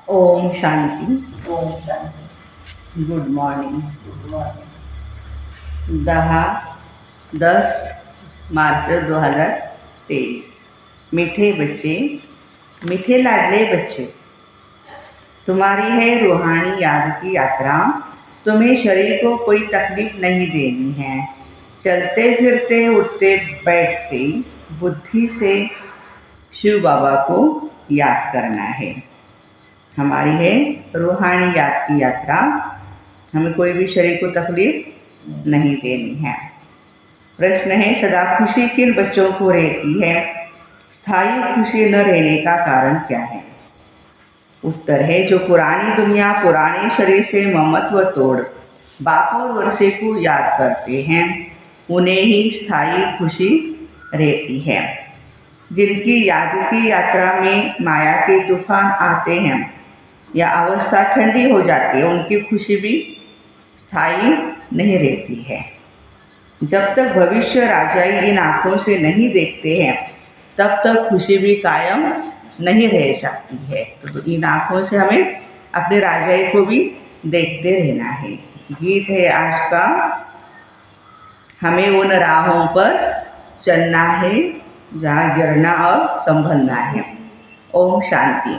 ओम शांति। ओम शांति। Good morning. Good morning. 10 March 2023। मीठे बच्चे, मीठे लाडले बच्चे, तुम्हारी है रूहानी याद की यात्रा। तुम्हें शरीर को कोई तकलीफ नहीं देनी है। चलते फिरते उठते बैठते बुद्धि से शिव बाबा को याद करना है। हमारी है रूहानी याद की यात्रा। हमें कोई भी शरीर को तकलीफ नहीं देनी है। प्रश्न है, सदा खुशी किन बच्चों को रहती है? स्थायी खुशी न रहने का कारण क्या है? उत्तर है, जो पुरानी दुनिया पुराने शरीर से ममत्व तोड़ बाप और वर्षे को याद करते हैं, उन्हें ही स्थायी खुशी रहती है। जिनकी याद की यात्रा में माया के तूफान आते हैं या अवस्था ठंडी हो जाती है, उनकी खुशी भी स्थायी नहीं रहती है। जब तक भविष्य राजाई इन आँखों से नहीं देखते हैं, तब तक खुशी भी कायम नहीं रह सकती है। तो इन आँखों से हमें अपने राजाई को भी देखते रहना है। गीत है आज का, हमें उन राहों पर चलना है जहाँ गिरना और संभलना है। ओम शांति।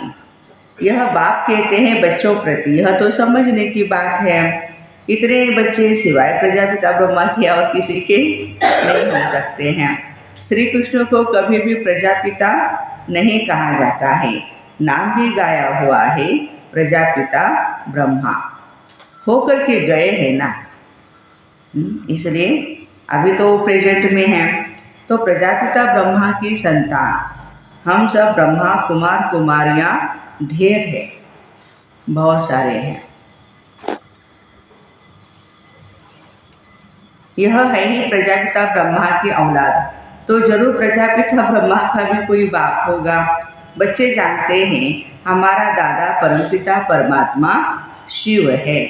यह बाप कहते हैं बच्चों प्रति, यह तो समझने की बात है, इतने बच्चे सिवाय प्रजापिता ब्रह्मा के और किसी के नहीं हो सकते हैं। श्री कृष्ण को कभी भी प्रजापिता नहीं कहा जाता है, नाम भी गाया हुआ है प्रजापिता ब्रह्मा, होकर के गए हैं ना। इसलिए अभी तो प्रेजेंट में है, तो प्रजापिता ब्रह्मा की संतान हम सब ब्रह्मा कुमार कुमारियाँ ढेर है, बहुत सारे हैं। यह है ही प्रजापिता ब्रह्मा की औलाद, तो जरूर प्रजापिता ब्रह्मा का भी कोई बाप होगा। बच्चे जानते हैं हमारा दादा परमपिता परमात्मा शिव है।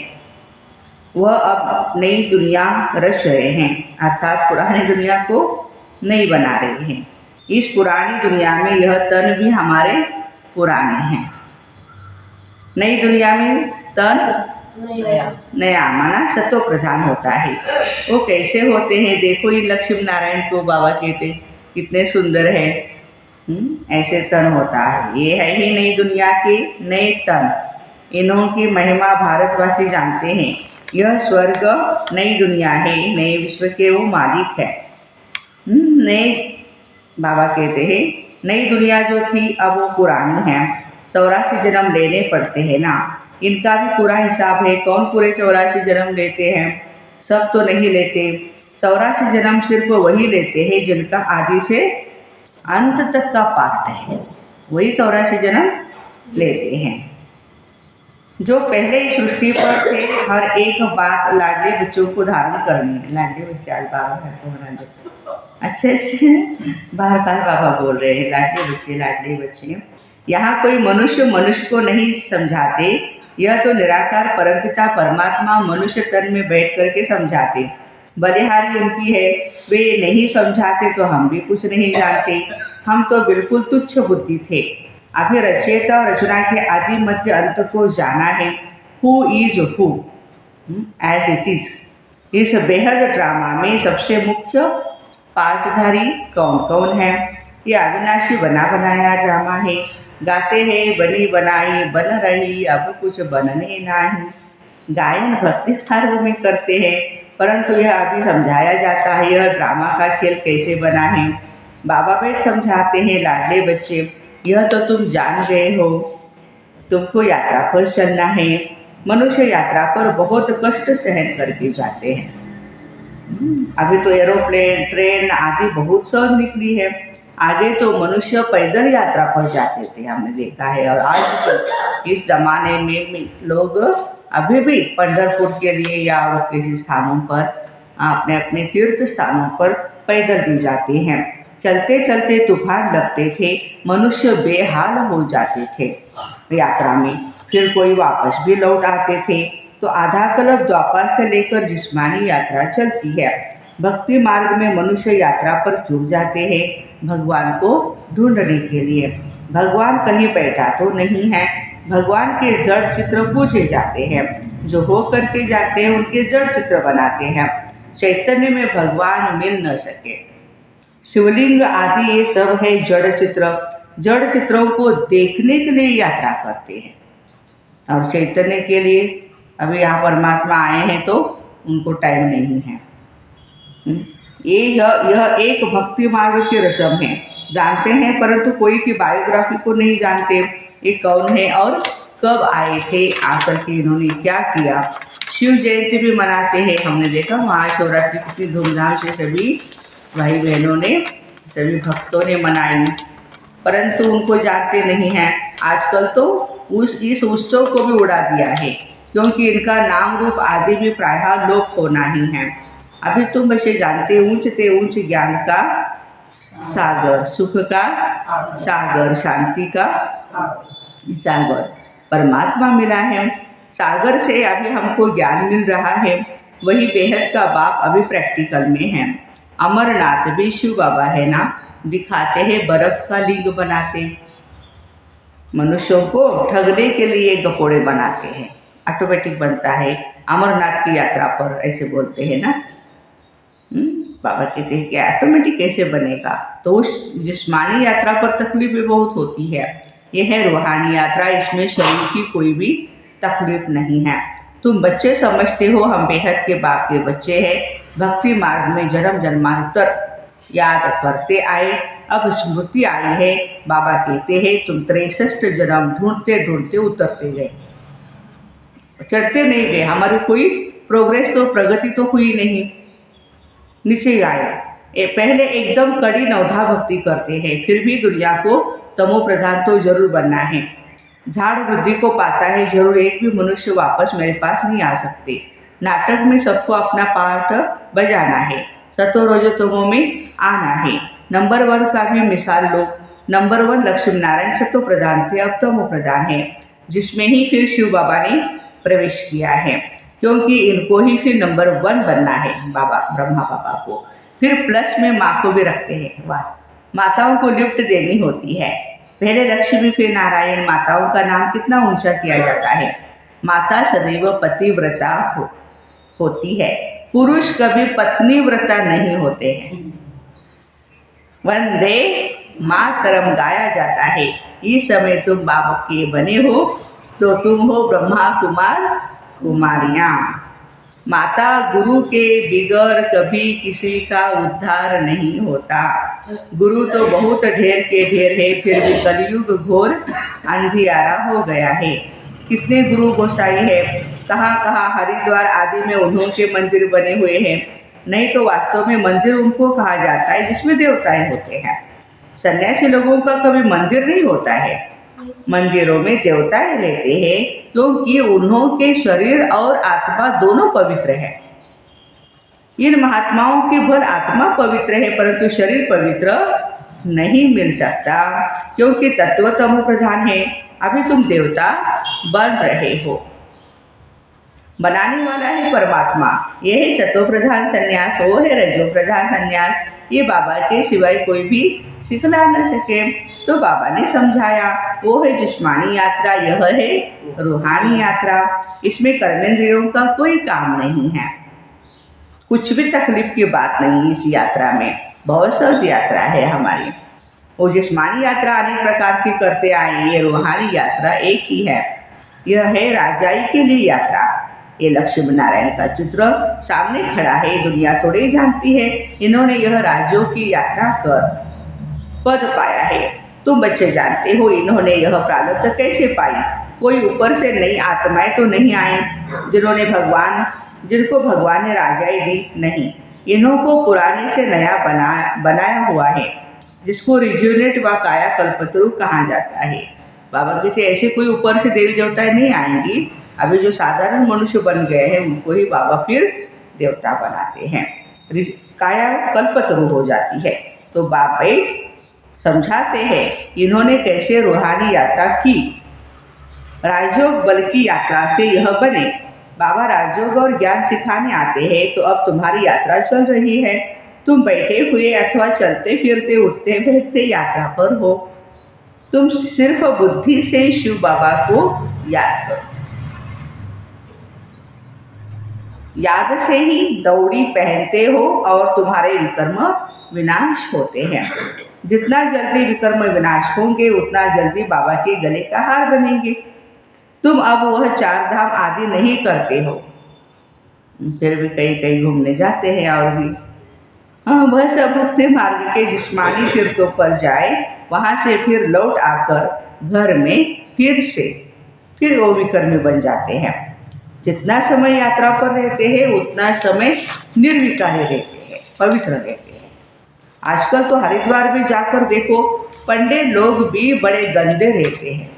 वह अब नई दुनिया रच रहे हैं, अर्थात पुरानी दुनिया को नहीं बना रहे हैं। इस पुरानी दुनिया में यह तन भी हमारे पुराने हैं। नई दुनिया में तन नया माना सत्व प्रधान होता है। वो कैसे होते हैं? देखो, ये लक्ष्मी नारायण को बाबा कहते कितने सुंदर है। ऐसे तन होता है। ये है ही नई दुनिया के नए तन। इन्हों की महिमा भारतवासी जानते हैं। यह स्वर्ग नई दुनिया है, नए विश्व के वो मालिक है। नए बाबा कहते हैं नई दुनिया जो थी अब वो पुरानी है। 84 जन्म लेने पड़ते हैं ना, इनका भी पूरा हिसाब है। कौन पूरे 84 जन्म लेते हैं? सब तो नहीं लेते। 84 जन्म सिर्फ वही लेते हैं जिनका आदि से अंत तक का पाठ है, वही 84 जन्म लेते हैं। जो पहले इस सृष्टि पर थे, हर एक बात लाडले बच्चों को धारण करनी है। लाडले बच्चे आज बाबा साहब को बना दो, अच्छे से बार बार बाबा बोल रहे हैं, लाडले बच्चे लाडले बच्चे। यहाँ कोई मनुष्य मनुष्य को नहीं समझाते, यह तो निराकार परमपिता परमात्मा मनुष्य तन में बैठ करके समझाते। बलिहारी उनकी है, वे नहीं समझाते तो हम भी कुछ नहीं जानते। हम तो बिल्कुल तुच्छ बुद्धि थे। अभी रचयिता और रचना के आदि मध्य अंत को जाना है। Who is who as it is. इस बेहद ड्रामा में सबसे मुख्य पार्टधारी कौन कौन है? ये अविनाशी बना बनाया ड्रामा है। गाते हैं बनी बनाई बन रही, अब कुछ बनने नहीं। गायन भक्ति मार्ग में करते हैं, परंतु यह अभी समझाया जाता है यह ड्रामा का खेल कैसे बना है। बाबा बैठ समझाते हैं, लाडले बच्चे यह तो तुम जान रहे हो, तुमको यात्रा पर चलना है। मनुष्य यात्रा पर बहुत कष्ट सहन करके जाते हैं। अभी तो एरोप्लेन ट्रेन आदि बहुत सहज निकली है। आगे तो मनुष्य पैदल यात्रा पर जाते थे, हमने देखा है। और आज तो इस जमाने में लोग अभी भी पंढरपुर के लिए या वो किसी स्थानों पर अपने अपने तीर्थ स्थानों पर पैदल भी जाते हैं। चलते चलते तूफान लगते थे, मनुष्य बेहाल हो जाते थे यात्रा में। फिर कोई वापस भी लौट आते थे। तो आधा कल्प द्वापर से लेकर जिस्मानी यात्रा चलती है। भक्ति मार्ग में मनुष्य यात्रा पर क्यों जाते हैं? भगवान को ढूंढने के लिए। भगवान कहीं बैठा तो नहीं है, भगवान के जड़ चित्र पूजे जाते हैं। जो हो करके जाते हैं उनके जड़ चित्र बनाते हैं। चैतन्य में भगवान मिल न सके। शिवलिंग आदि ये सब है जड़ चित्र। जड़ चित्रों को देखने के लिए यात्रा करते हैं और चैतन्य के लिए अभी यहाँ परमात्मा आए हैं तो उनको टाइम नहीं है। यह एक भक्ति मार्ग की रस्म है। जानते हैं परंतु कोई की बायोग्राफी को नहीं जानते। ये कौन है और कब आए थे, आकर के इन्होंने क्या किया। शिव जयंती भी मनाते हैं। हमने देखा महाशिवरात्रि कितनी धूमधाम से सभी भाई बहनों ने, सभी भक्तों ने मनाई, परंतु उनको जानते नहीं हैं। आजकल तो इस उत्सव को भी उड़ा दिया है, क्योंकि इनका नाम रूप आदि भी प्रायः लोप होना ही है। अभी तुम बच्चे जानते ऊंच ते ऊंच ज्ञान का सागर, सुख का सागर, शांति का सागर परमात्मा मिला है। सागर से अभी हमको ज्ञान मिल रहा है। वही बेहद का बाप अभी प्रैक्टिकल में है। अमरनाथ भी शिव बाबा है ना, दिखाते हैं बर्फ का लिंग बनाते, मनुष्यों को ठगने के लिए गपोड़े बनाते हैं। ऑटोमेटिक बनता है अमरनाथ की यात्रा पर, ऐसे बोलते हैं ना। बाबा कहते हैं कि ऑटोमेटिक कैसे बनेगा। तो उस जिस्मानी यात्रा पर तकलीफें बहुत होती है। यह है रूहानी यात्रा, इसमें शरीर की कोई भी तकलीफ नहीं है। तुम बच्चे समझते हो हम बेहद के बाप के बच्चे हैं। भक्ति मार्ग में जन्म जन्मांतर याद करते आए, अब स्मृति आई है। बाबा कहते हैं तुम 63 जन्म ढूंढते ढूंढते उतरते गए, चढ़ते नहीं गए। हमारी कोई प्रोग्रेस तो, प्रगति तो हुई नहीं, नीचे आए। पहले एकदम कड़ी नवधा भक्ति करते हैं, फिर भी दुनिया को तमो प्रधान तो जरूर बनना है। झाड़ वृद्धि को पाता है जरूर, एक भी मनुष्य वापस मेरे पास नहीं आ सकते। नाटक में सबको अपना पार्ट बजाना है, सतो रजो तमो में आना है। नंबर 1 का भी मिसाल लो। नंबर 1 लक्ष्मी नारायण सतो प्रधान थे, अब तमो प्रधान है, जिसमें ही फिर शिव बाबा ने प्रवेश किया है, क्योंकि इनको ही फिर नंबर 1 बनना है, बाबा ब्रह्मा बाबा को। फिर प्लस में माँ को भी रखते हैं। वाह, माताओं को लिफ्ट देनी होती है। पहले लक्ष्मी फिर नारायण। माताओं का नाम कितना ऊंचा किया जाता है। माता सदैव पतिव्रता होती है, पुरुष कभी पत्नी व्रता नहीं होते हैं। वंदे मातरम गाया जाता है। इस समय तुम बाप के बने हो तो तुम हो ब्रह्मा कुमार कुमारियाँ। माता गुरु के बिगर कभी किसी का उद्धार नहीं होता। गुरु तो बहुत ढेर के ढेर है, फिर भी कलयुग घोर अंधियारा हो गया है। कितने गुरु गोसाई है, कहाँ कहाँ हरिद्वार आदि में उन्हों के मंदिर बने हुए हैं। नहीं तो वास्तव में मंदिर उनको कहा जाता है जिसमें देवताएं होते हैं। सन्यासी लोगों का कभी मंदिर नहीं होता है, मंदिरों में देवताएं रहते हैं, क्योंकि उन्हों के शरीर और आत्मा दोनों पवित्र है। इन महात्माओं की भर आत्मा पवित्र है, परंतु शरीर पवित्र नहीं मिल सकता, क्योंकि तत्व तमो प्रधान है। अभी तुम देवता बन रहे हो, बनाने वाला है परमात्मा। यह है सतो प्रधान संन्यास, वो है रजो प्रधान संन्यास। ये बाबा के सिवाय कोई भी सिखला न सके, तो बाबा ने समझाया। वो है जिस्मानी यात्रा, यह है रूहानी यात्रा। इसमें कर्मेंद्रियों का कोई काम नहीं है, कुछ भी तकलीफ की बात नहीं। इस यात्रा में बहुत सहज यात्रा है हमारी। वो जिस्मानी यात्रा अनेक प्रकार की करते आए, ये रूहानी यात्रा एक ही है। यह है राजाई के लिए यात्रा। ये लक्ष्मी नारायण का चित्र सामने खड़ा है, दुनिया थोड़े ही जानती है। इन्होंने यह राजों की यात्रा कर पद पाया है। तुम बच्चे जानते हो इन्होंने यह प्रारब्ध कैसे पाई। कोई ऊपर से नई आत्माएं तो नहीं आई जिनको भगवान ने राजाई दी, नहीं। इन्हों को पुराने से नया बनाया हुआ है, जिसको रिज्यूनेट व काया कल्पतरु कहा जाता है। बाबा कहते ऐसे कोई ऊपर से देवी देवताएं नहीं आएंगी। अभी जो साधारण मनुष्य बन गए हैं उनको ही बाबा फिर देवता बनाते हैं, काया कल्पतरु हो जाती है। तो बाबा समझाते हैं इन्होंने कैसे रूहानी यात्रा की। राजयोग बल की यात्रा से यह बने। बाबा राजयोग और ज्ञान सिखाने आते हैं, तो अब तुम्हारी यात्रा चल रही है। तुम बैठे हुए अथवा चलते फिरते उठते बैठते यात्रा पर हो। तुम सिर्फ बुद्धि से शिव बाबा को याद करो। याद से ही दौड़ी पहनते हो और तुम्हारे विकर्म विनाश होते हैं। जितना जल्दी विकर्म विनाश होंगे उतना जल्दी बाबा के गले का हार बनेंगे। तुम अब वह चार धाम आदि नहीं करते हो, फिर भी कहीं कहीं घूमने जाते हैं और भी। हाँ, वह सब भक्ति मार्ग के जिस्मानी तीर्थों पर जाए, वहाँ से फिर लौट आकर घर में फिर वो विकर्मी बन जाते हैं। जितना समय यात्रा पर रहते हैं उतना समय निर्विकारी रहते हैं, पवित्र रहते हैं। आजकल तो हरिद्वार में जाकर देखो, पंडित लोग भी बड़े गंदे रहते हैं।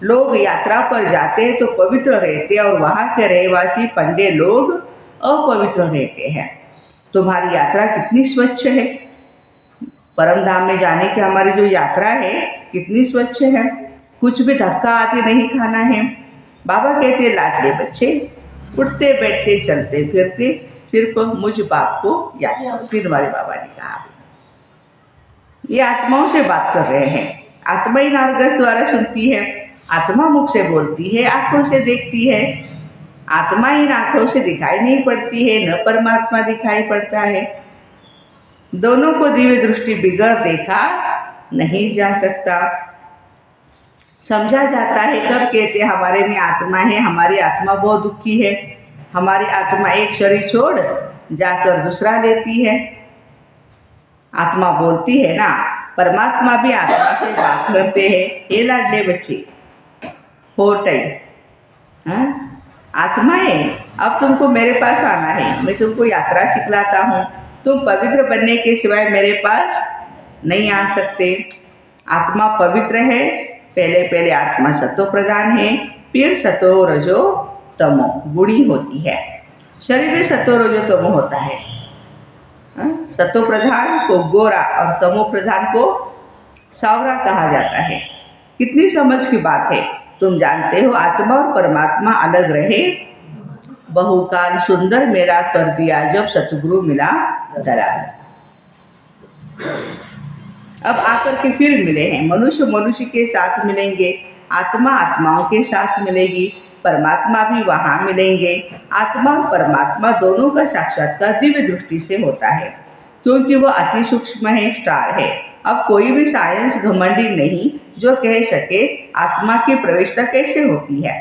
लोग यात्रा पर जाते हैं तो पवित्र रहते हैं और वहाँ के रहवासी पंडित लोग अपवित्र रहते हैं। तुम्हारी यात्रा कितनी स्वच्छ है। परम धाम में जाने की हमारी जो यात्रा है कितनी स्वच्छ है। कुछ भी धक्का आदि नहीं खाना है। बाबा कहते हैं, लाडले बच्चे, उठते बैठते चलते फिरते सिर्फ मुझ बाप को याद करो। फिर हमारे बाबा ने कहा, ये आत्माओं से बात कर रहे हैं। आत्मा ही नारगस द्वारा सुनती है, आत्मा मुख से बोलती है, आंखों से देखती है। आत्मा इन आंखों से दिखाई नहीं पड़ती है, न परमात्मा दिखाई पड़ता है। दोनों को दिव्य दृष्टि बिगड़ देखा नहीं जा सकता। समझा जाता है तब कहते हैं हमारे में आत्मा है, हमारी आत्मा बहुत दुखी है। हमारी आत्मा एक शरीर छोड़ जाकर दूसरा लेती है। आत्मा बोलती है ना, परमात्मा भी आत्मा से बात करते हैं। ये लाडले बच्चे हो टाइम, हाँ, आत्माएं, अब तुमको मेरे पास आना है, मैं तुमको यात्रा सिखलाता हूँ। तुम पवित्र बनने के सिवाय मेरे पास नहीं आ सकते। आत्मा पवित्र है। पहले आत्मा सतो प्रधान है, फिर सतो रजो तमो गुणी होती है। शरीर में सतो रजो तमो होता है। सतो प्रधान को गोरा और तमो प्रधान को सावरा कहा जाता है। कितनी समझ की बात है। तुम जानते हो आत्मा और परमात्मा अलग रहे, बहुकाल सुंदर मेला कर दिया जब सतगुरु मिला दलाल। अब आकर के फिर मिले हैं। मनुष्य मनुष्य के साथ मिलेंगे, आत्मा आत्माओं के साथ मिलेगी, परमात्मा भी वहाँ मिलेंगे। आत्मा और परमात्मा दोनों का साक्षात्कार दिव्य दृष्टि से होता है, क्योंकि वह अति सूक्ष्म है, स्टार है। अब कोई भी साइंस घमंडी नहीं जो कह सके आत्मा की प्रवेशता कैसे होती है।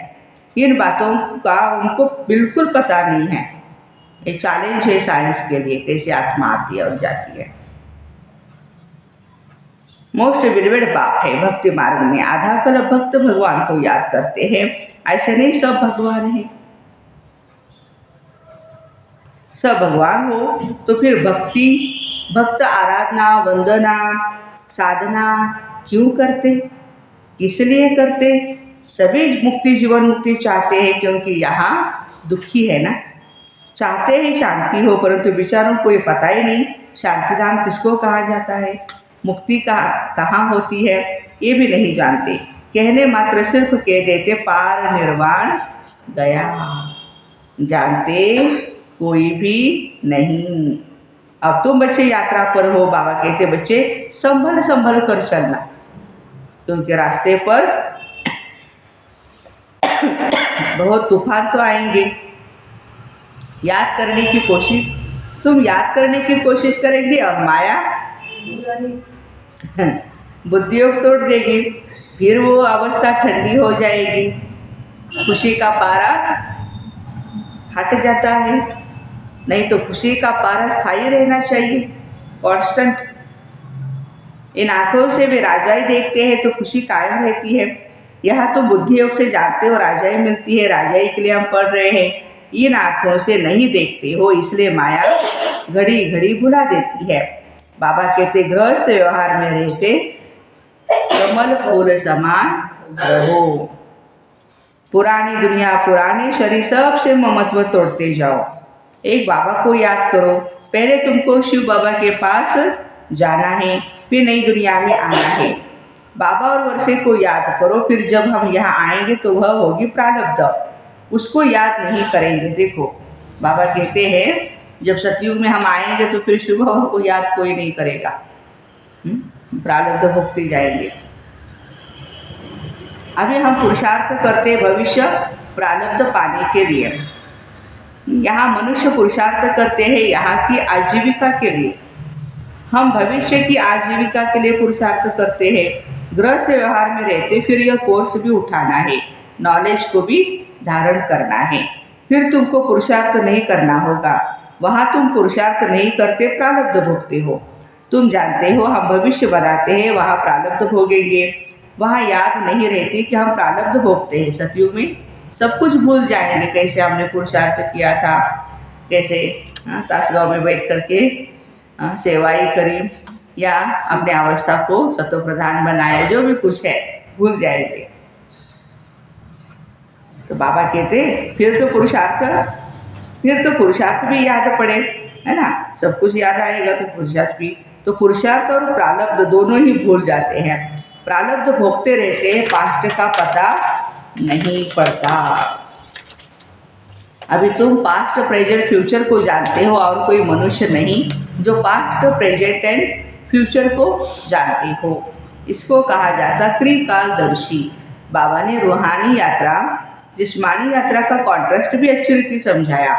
इन बातों का उनको बिल्कुल पता नहीं है। ये चैलेंज है साइंस के लिए, कैसे आत्मा आती है और जाती है। मोस्ट बिलीवेड बाप है भक्ति मार्ग में। आधा कल भक्त भगवान को याद करते हैं। ऐसे नहीं सब भगवान हैं। सब भगवान हो तो फिर भक्त आराधना, वंदना, साधना क्यों करते, किस लिए करते। सभी मुक्ति, जीवन मुक्ति चाहते हैं, क्योंकि यहाँ दुखी है ना। चाहते हैं शांति हो, परंतु विचारों को ये पता ही नहीं शांति धाम किसको कहा जाता है, मुक्ति कहाँ होती है, ये भी नहीं जानते। कहने मात्र सिर्फ कह देते पार निर्वाण गया, जानते कोई भी नहीं। अब तुम बच्चे यात्रा पर हो, बाबा कहते बच्चे संभल कर चलना, क्योंकि रास्ते पर बहुत तूफान तो आएंगे। याद करने की कोशिश, तुम याद करने की कोशिश करेंगे और माया बुद्धियोग तोड़ देगी। फिर वो अवस्था ठंडी हो जाएगी, खुशी का पारा हट जाता है। नहीं तो खुशी का पारा स्थायी रहना चाहिए, कांस्टेंट। इन आंखों से भी राजाई देखते हैं तो खुशी कायम रहती है। यहाँ तो बुद्धि योग से जानते हो राजाई मिलती है, राजाई के लिए हम पढ़ रहे हैं। इन आंखों से नहीं देखते हो, इसलिए माया घड़ी घड़ी भुला देती है। बाबा कहते गृहस्थ व्यवहार में रहते कमल फूल समान रहो। पुरानी दुनिया, पुराने शरीर, सबसे ममत्व तोड़ते जाओ। एक बाबा को याद करो। पहले तुमको शिव बाबा के पास जाना है, फिर नई दुनिया में आना है। बाबा और वर्षे को याद करो, फिर जब हम यहाँ आएंगे तो वह होगी प्रारब्ध, उसको याद नहीं करेंगे। देखो बाबा कहते हैं जब सतयुग में हम आएंगे तो फिर शिव बाबा को याद कोई नहीं करेगा, प्रारब्ध भोगते जाएंगे। अभी हम पुरुषार्थ करते भविष्य प्रारब्ध पाने के लिए। यहाँ मनुष्य पुरुषार्थ करते हैं यहाँ की आजीविका के लिए। हम भविष्य की आजीविका के लिए पुरुषार्थ करते हैं। गृहस्थ व्यवहार में रहते फिर यह कोर्स भी उठाना है, नॉलेज को भी धारण करना है। फिर तुमको पुरुषार्थ नहीं करना होगा। वहाँ तुम पुरुषार्थ नहीं करते, प्रारब्ध भोगते हो। तुम जानते हो हम भविष्य बनाते हैं, वहाँ प्रारब्ध भोगेंगे। वहाँ याद नहीं रहती कि हम प्रारब्ध भोगते हैं। सतयुग में सब कुछ भूल जाएंगे, कैसे हमने पुरुषार्थ किया था, कैसे ताशगांव में बैठ करके सेवाई करी या अपने अवस्था को सतो प्रधान बनाया, जो भी कुछ है भूल जाएंगे। तो बाबा कहते फिर तो पुरुषार्थ भी याद पड़े, है ना। सब कुछ याद आएगा तो पुरुषार्थ भी। तो पुरुषार्थ और प्रारब्ध दोनों ही भूल जाते हैं। प्रारब्ध भोगते रहते हैं, पास्ट का पता नहीं पड़ता। अभी तुम पास्ट प्रेजेंट फ्यूचर को जानते हो और कोई मनुष्य नहीं जो पास्ट प्रेजेंट एंड फ्यूचर को जानते हो। इसको कहा जाता त्रिकालदर्शी। बाबा ने रूहानी यात्रा जिस्मानी यात्रा का कॉन्ट्रास्ट भी अच्छी रीति समझाया।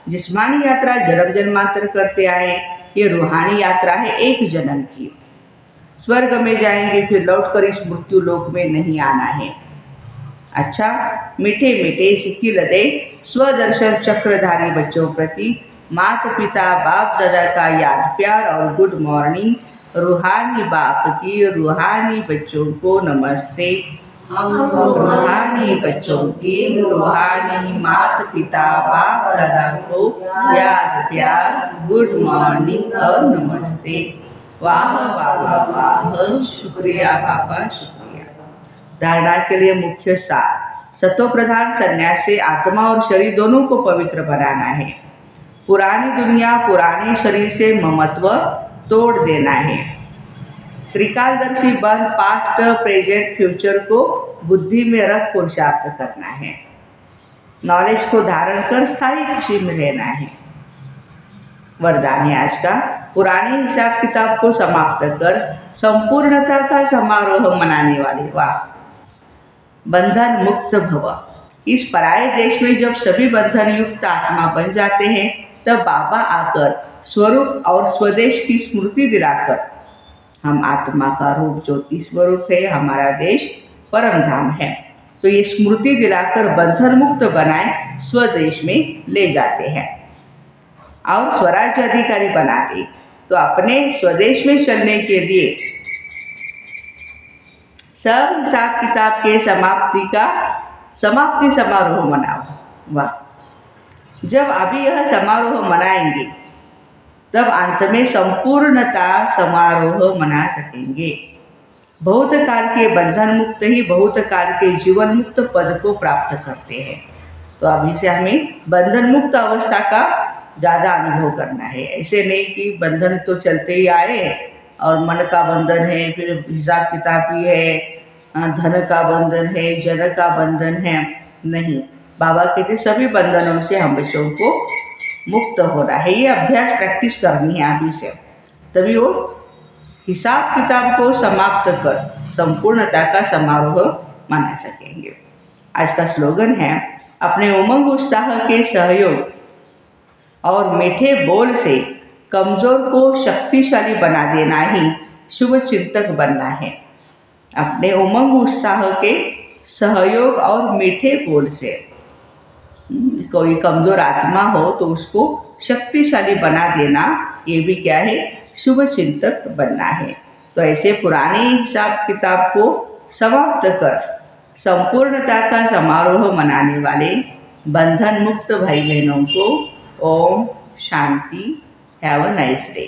जिस्मानी यात्रा जन्म जन्मांतर करते आए, ये रूहानी यात्रा है एक जन्म की। स्वर्ग में जाएंगे, फिर लौटकर इस मृत्यु लोक में नहीं आना है। अच्छा, मीठे मीठे सिक्की लदे स्वदर्शन चक्रधारी बच्चों प्रति माता पिता बाप दादा का याद प्यार और गुड मॉर्निंग। रूहानी बाप की रूहानी बच्चों को नमस्ते। रूहानी बच्चों की रूहानी माता पिता बाप दादा को याद प्यार गुड मॉर्निंग और नमस्ते। वाह बाबा वाह, शुक्रिया बाबा शुक्रिया। धारणा के लिए मुख्य सार, सतो प्रधान संन्यास से आत्मा और शरीर दोनों को पवित्र बनाना है। पुरानी दुनिया पुराने शरीर से ममत्व तोड़ देना है। त्रिकालदर्शी बन पास्ट प्रेजेंट फ्यूचर को बुद्धि में रख पुरुषार्थ करना है। नॉलेज को धारण कर स्थायी खुशी में रहना है। वरदान है आज का, पुराने हिसाब किताब को समाप्त कर संपूर्णता का समारोह मनाने वाले। वाह, बंधन मुक्त भव। इस पराये देश में जब सभी बंधन युक्त आत्मा बन जाते हैं, तब बाबा आकर स्वरूप और स्वदेश की स्मृति दिलाकर, हम आत्मा का रूप ज्योति स्वरूप है, हमारा देश परम धाम है, तो ये स्मृति दिलाकर बंधन मुक्त बनाए स्वदेश में ले जाते हैं और स्वराज्य अधिकारी बनाते। तो अपने स्वदेश में चलने के लिए सब हिसाब किताब के समाप्ति समारोह मनाओ। वाह, जब अभी यह समारोह मनाएंगे तब अंत में संपूर्णता समारोह मना सकेंगे। बहुत काल के बंधन मुक्त ही बहुत काल के जीवन मुक्त पद को प्राप्त करते हैं। तो अभी से हमें बंधन मुक्त अवस्था का ज़्यादा अनुभव करना है। ऐसे नहीं कि बंधन तो चलते ही आए और मन का बंधन है, फिर हिसाब किताब भी है, धन का बंधन है, जन का बंधन है। नहीं, बाबा कहते सभी बंधनों से हम बच्चों को मुक्त होना है। ये अभ्यास प्रैक्टिस करनी है अभी से, तभी वो हिसाब किताब को समाप्त कर संपूर्णता का समारोह मना सकेंगे। आज का स्लोगन है, अपने उमंग उत्साह के सहयोग और मीठे बोल से कमज़ोर को शक्तिशाली बना देना ही शुभ चिंतक बनना है। अपने उमंग उत्साह के सहयोग और मीठे बोल से कोई कमज़ोर आत्मा हो तो उसको शक्तिशाली बना देना, ये भी क्या है, शुभ चिंतक बनना है। तो ऐसे पुराने हिसाब किताब को समाप्त कर संपूर्णता का समारोह मनाने वाले बंधन मुक्त भाई बहनों को ओम शांति। Have a nice day.